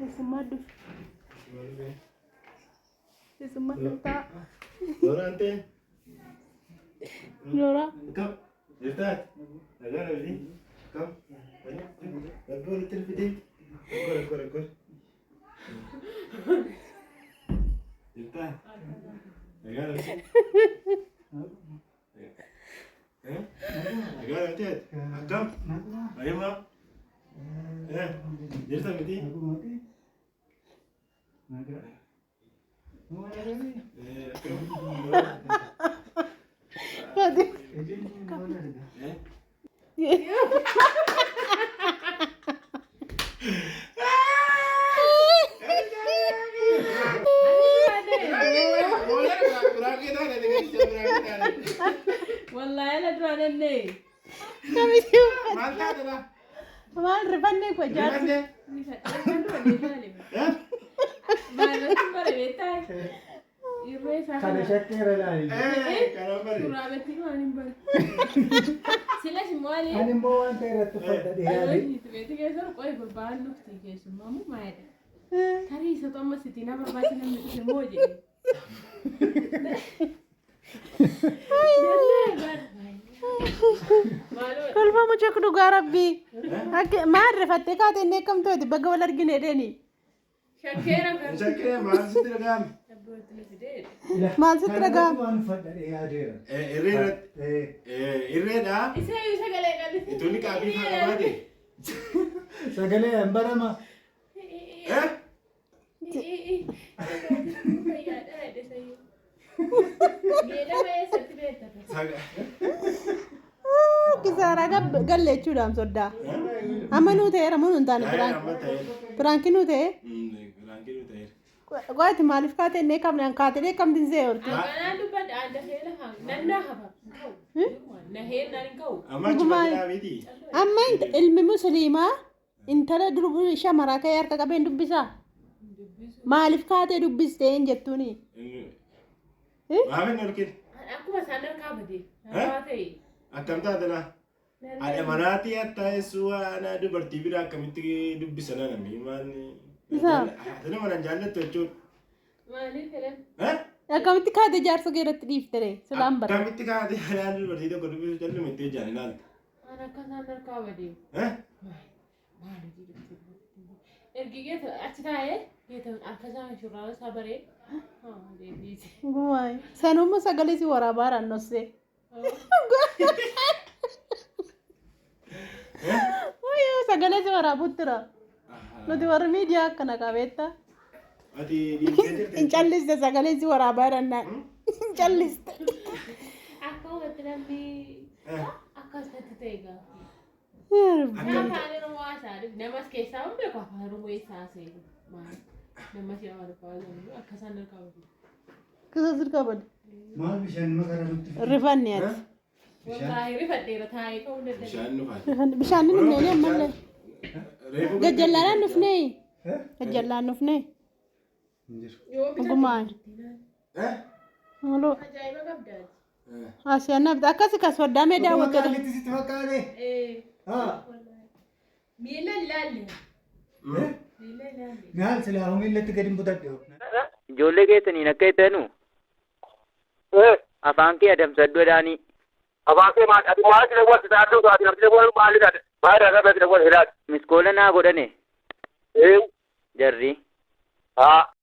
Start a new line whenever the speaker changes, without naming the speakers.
Esumadu. Esumadu ta.
Lora ante.
Lora.
Come. Irtat. Agora ali. Come. Agora o telefone. Agora. Irtat. Agora ali. Agora ante. Come. Ayo ma. Irtat mati.
Pode.
والله لا ترانني
Kami siya.
Mantap dah.
Mal refanne ko jar.
Kada shakkira lani.
Kalau beri.
Ani mo ante rattu fadda dihali.
Kolma mucha kudu garabbi. Ake mar refatte ka tenne kam to di baga wal argine deni.
Shakira mas tiragam.
Mal sitraga.
Wan fadda dihali.
Irreda. Itu ni kabi fagabade.
Sagale ambarama. Kisara galle chudam sodda. Amanu the ramunu tan prankinu the. Quite malif ka tenne kam nan ka tenne kam din se orti. Amma ilmi muslima intala durbu shamara ka yar ka gaben dubbisa. Malif ka te dubbiste en jettuni.
Maafin nurkin. Akkam taatela. Ada manati atta suwa ana dubartii bira akkamitti dubbisana namni maani. Tana mana jaallattu jechuun.
Akkamitti kaate jaarsa geeratti dhiiftere silaan bara.
Akkamitti kaate ana dubartii tokko dubbisu jallu mittee jaalalaa.
Guai. Sanuma sagale si warabara no se. Oyo sagale si warabutra. No di war media kana kabetta.
Ati di
Incalliste sagale si warabara na. Incalliste.
Aku betul-betul aku setetega. Namas kesam berapa hari wesa sih, mas. Namas yang ada pada ni, akasan terkau.
Kisah kabad.
Mal bishan makara nutti.
Rifaniat.
Wallahi rifat dia thai kau dah.
bishaan nufa.
Bishaan ni nene malle. Gajalan nufne. Gajalan nufne. Gumai. Halo.
Ajaib apa
Asiana akasi kaswada me dawo to.
Kaliti sit makare. Ha.
Mila lalle.
Nal sila humillati gadim budadde.
Ijoollee keessanii akka itanu afaan kee adamsaddoodhaani.
Afaan kee maal ati wal taatu ati namni wal maalidha. Baay'ee dhaabbatee wal hiraati.
Miskoola naa godhane.
Eh.
Jarri.
Ha.